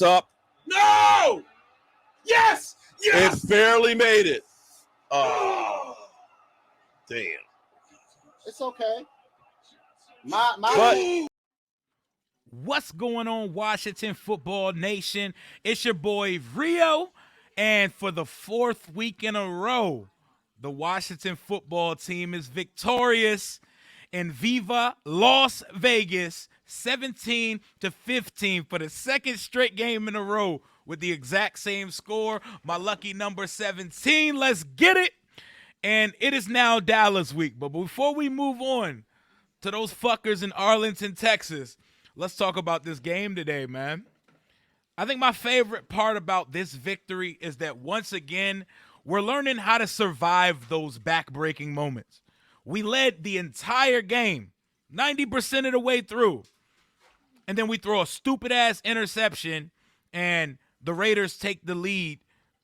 up. No! Yes! Yes! It barely made it. Oh, damn. It's okay. What's going on, Washington Football Nation? It's your boy Rio, and for the fourth week in a row, the Washington football team is victorious in Viva Las Vegas, 17-15 for the second straight game in a row with the exact same score. My lucky number 17. Let's get it. And it is now Dallas week. But before we move on to those fuckers in Arlington, Texas, let's talk about this game today, man. I think my favorite part about this victory is that once again, we're learning how to survive those back-breaking moments. We led the entire game, 90% of the way through. And then we throw a stupid-ass interception, and the Raiders take the lead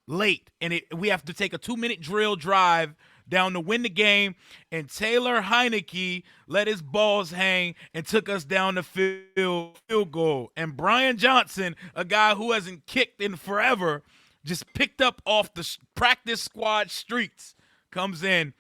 late. And we have to take a 2-minute drill drive down to win the game, and Taylor Heineke let his balls hang and took us down the field goal. And Brian Johnson, a guy who hasn't kicked in forever, just picked up off the practice squad streets, comes in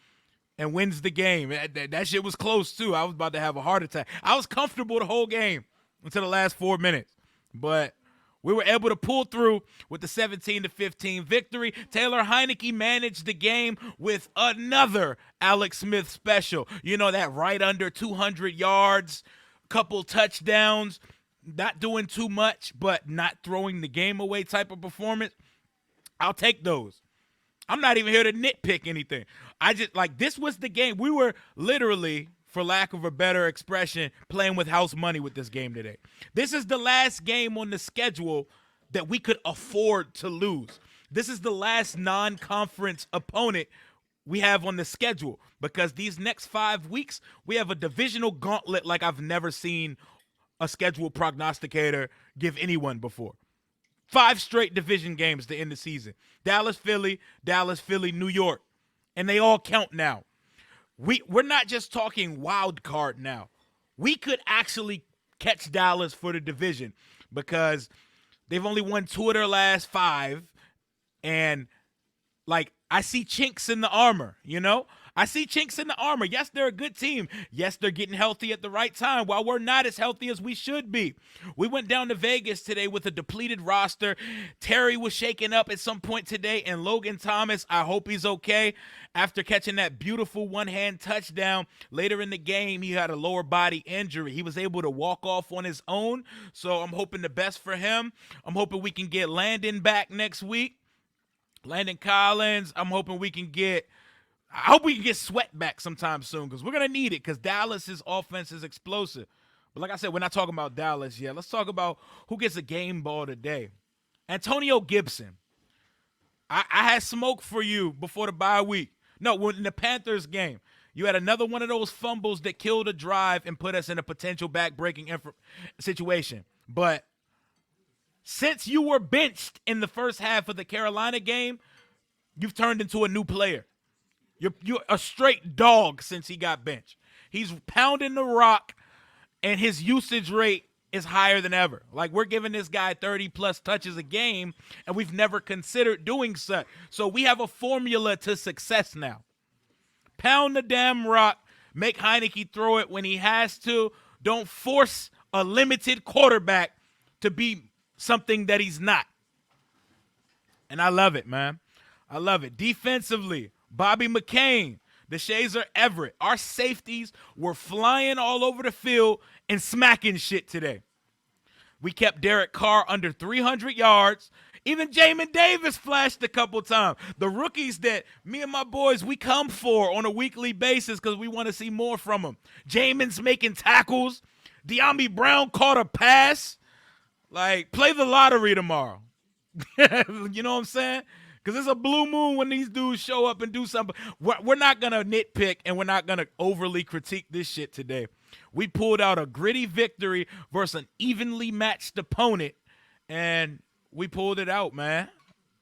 and wins the game. That shit was close, too. I was about to have a heart attack. I was comfortable the whole game until the last 4 minutes. But we were able to pull through with the 17-15 victory. Taylor Heineke managed the game with another Alex Smith special. You know, that right under 200 yards, couple touchdowns, not doing too much, but not throwing the game away type of performance. I'll take those. I'm not even here to nitpick anything. This was the game. We were literally, for lack of a better expression, playing with house money with this game today. This is the last game on the schedule that we could afford to lose. This is the last non-conference opponent we have on the schedule, because these next 5 weeks, we have a divisional gauntlet like I've never seen a schedule prognosticator give anyone before. 5 straight division games to end the season. Dallas, Philly, New York. And they all count now. We're not just talking wild card now. We could actually catch Dallas for the division because they've only won 2 of their last 5. And, I see chinks in the armor, you know? I see chinks in the armor. Yes, they're a good team. Yes, they're getting healthy at the right time while we're not as healthy as we should be. We went down to Vegas today with a depleted roster. Terry was shaken up at some point today, and Logan Thomas, I hope he's okay. After catching that beautiful one-hand touchdown later in the game, he had a lower body injury. He was able to walk off on his own, so I'm hoping the best for him. I'm hoping we can get Landon back next week. Landon Collins, I hope we can get Sweat back sometime soon, because we're going to need it, because Dallas's offense is explosive. But like I said, we're not talking about Dallas yet. Let's talk about who gets a game ball today. Antonio Gibson. I had smoke for you before the bye week. No, in the Panthers game, you had another one of those fumbles that killed a drive and put us in a potential back-breaking situation. But since you were benched in the first half of the Carolina game, you've turned into a new player. You're a straight dog since he got benched. He's pounding the rock, and his usage rate is higher than ever. We're giving this guy 30-plus touches a game, and we've never considered doing such. So we have a formula to success now. Pound the damn rock. Make Heineke throw it when he has to. Don't force a limited quarterback to be something that he's not. And I love it, man. I love it. Defensively, Bobby McCain, DeShazer Everett. Our safeties were flying all over the field and smacking shit today. We kept Derek Carr under 300 yards. Even Jamin Davis flashed a couple times. The rookies that me and my boys, we come for on a weekly basis because we want to see more from them. Jamin's making tackles. De'Ami Brown caught a pass. Play the lottery tomorrow. You know what I'm saying? Because it's a blue moon when these dudes show up and do something. We're not going to nitpick, and we're not going to overly critique this shit today. We pulled out a gritty victory versus an evenly matched opponent, and we pulled it out, man.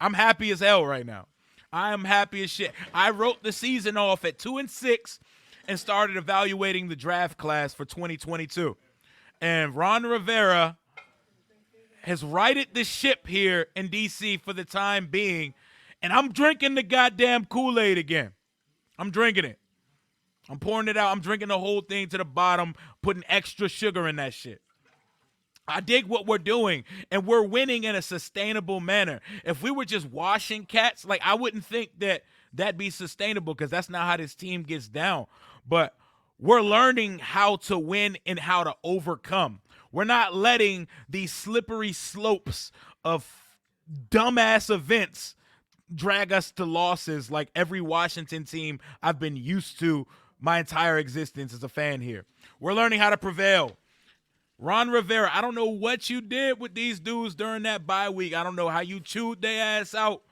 I'm happy as hell right now. I am happy as shit. I wrote the season off at 2-6 and started evaluating the draft class for 2022. And Ron Rivera has righted the ship here in D.C. for the time being, and I'm drinking the goddamn Kool-Aid again. I'm drinking it. I'm pouring it out. I'm drinking the whole thing to the bottom, putting extra sugar in that shit. I dig what we're doing, and we're winning in a sustainable manner. If we were just washing cats, like, I wouldn't think that that'd be sustainable because that's not how this team gets down. But we're learning how to win and how to overcome. We're not letting these slippery slopes of dumbass events drag us to losses like every Washington team I've been used to my entire existence as a fan here. We're learning how to prevail. Ron Rivera, I don't know what you did with these dudes during that bye week. I don't know how you chewed their ass out,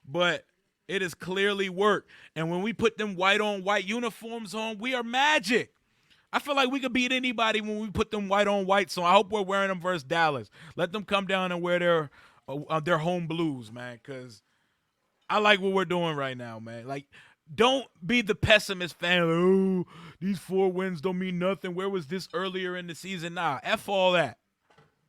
but it has clearly worked. And when we put them white-on-white uniforms on, we are magic. I feel like we could beat anybody when we put them white-on-whites on. I hope we're wearing them versus Dallas. Let them come down and wear their home blues, man, because I like what we're doing right now, man. Like, don't be the pessimist fan. Oh, these 4 wins don't mean nothing. Where was this earlier in the season? Nah, F all that.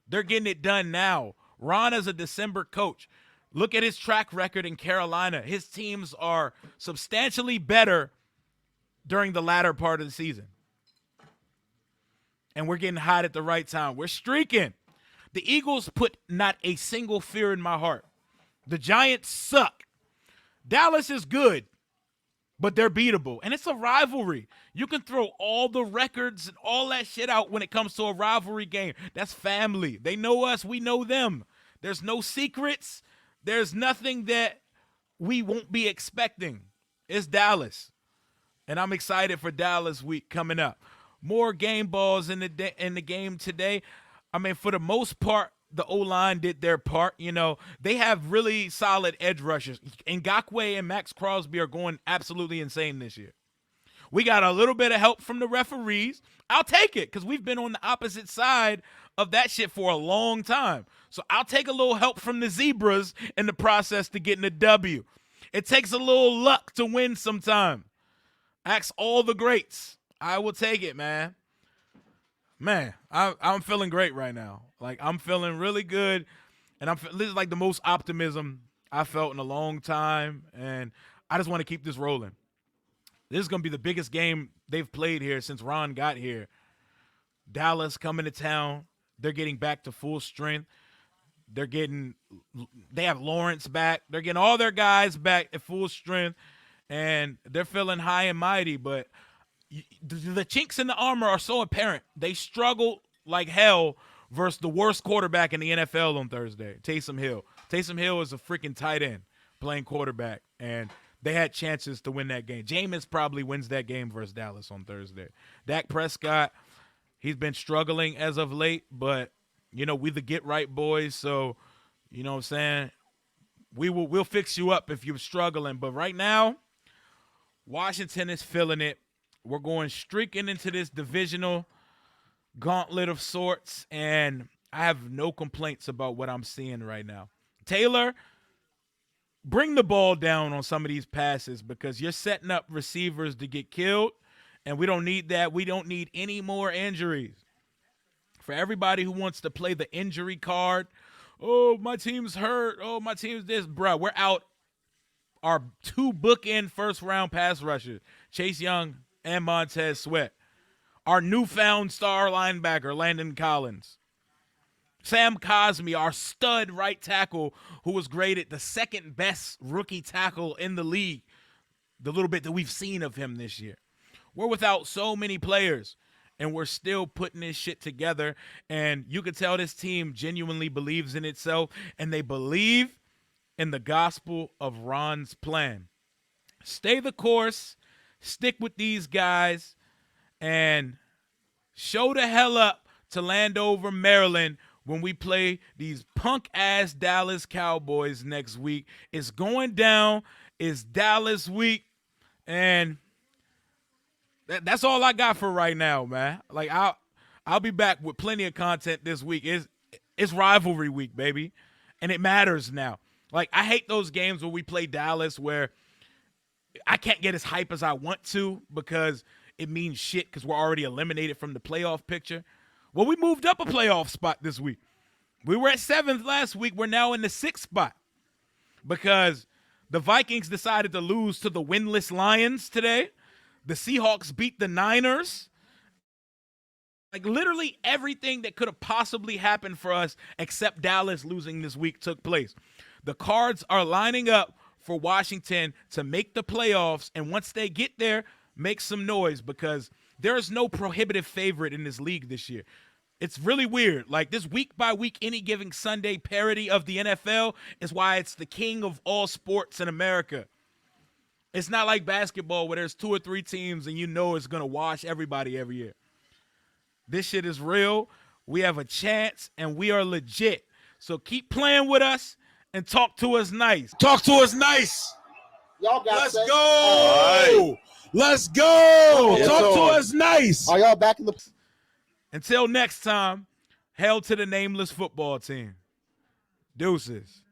They're getting it done now. Ron is a December coach. Look at his track record in Carolina. His teams are substantially better during the latter part of the season. And we're getting hot at the right time. We're streaking. The Eagles put not a single fear in my heart. The Giants suck. Dallas is good, but they're beatable. And it's a rivalry. You can throw all the records and all that shit out when it comes to a rivalry game. That's family. They know us. We know them. There's no secrets. There's nothing that we won't be expecting. It's Dallas. And I'm excited for Dallas week coming up. More game balls in the game today. I mean, for the most part, the O-line did their part. You know, they have really solid edge rushers. Ngakoue and Max Crosby are going absolutely insane this year. We got a little bit of help from the referees. I'll take it because we've been on the opposite side of that shit for a long time. So I'll take a little help from the Zebras in the process to getting a W. It takes a little luck to win sometime. Ask all the greats. I will take it, man. Man, I'm feeling great right now. Like, I'm feeling really good, and this is like the most optimism I felt in a long time, and I just want to keep this rolling. This is going to be the biggest game they've played here since Ron got here. Dallas coming to town. They're getting back to full strength. They have Lawrence back. They're getting all their guys back at full strength, and they're feeling high and mighty, but the chinks in the armor are so apparent. They struggled like hell versus the worst quarterback in the NFL on Thursday, Taysom Hill. Taysom Hill is a freaking tight end playing quarterback, and they had chances to win that game. Jameis probably wins that game versus Dallas on Thursday. Dak Prescott, he's been struggling as of late, but, you know, we the get-right boys, so, you know what I'm saying, we'll fix you up if you're struggling. But right now, Washington is feeling it. We're going streaking into this divisional gauntlet of sorts, and I have no complaints about what I'm seeing right now. Taylor, bring the ball down on some of these passes because you're setting up receivers to get killed, and we don't need that. We don't need any more injuries. For everybody who wants to play the injury card, oh, my team's hurt, oh, my team's this, bro, we're out our 2 bookend first-round pass rushers, Chase Young and Montez Sweat. Our newfound star linebacker, Landon Collins. Sam Cosmi, our stud right tackle, who was graded the second best rookie tackle in the league, the little bit that we've seen of him this year. We're without so many players, and we're still putting this shit together, and you can tell this team genuinely believes in itself, and they believe in the gospel of Ron's plan. Stay the course. Stick with these guys and show the hell up to Landover, Maryland when we play these punk-ass Dallas Cowboys next week. It's going down. It's Dallas week. And that's all I got for right now, man. Like, I'll be back with plenty of content this week. It's rivalry week, baby. And it matters now. Like, I hate those games where we play Dallas where I can't get as hype as I want to because it means shit because we're already eliminated from the playoff picture. Well, we moved up a playoff spot this week. We were at 7th last week. We're now in the 6th spot because the Vikings decided to lose to the winless Lions today. The Seahawks beat the Niners. Like literally everything that could have possibly happened for us except Dallas losing this week took place. The cards are lining up for Washington to make the playoffs, and once they get there, make some noise because there is no prohibitive favorite in this league this year. It's really weird. Like this week by week, any given Sunday parody of the NFL is why it's the king of all sports in America. It's not like basketball where there's 2 or 3 teams and you know it's going to wash everybody every year. This shit is real. We have a chance, and we are legit. So keep playing with us and talk to us nice. Talk to us nice. Y'all got Let's safe? go. Let's go. It's Talk to on. us nice. Are y'all back in the? Until next time, hail to the nameless football team. Deuces.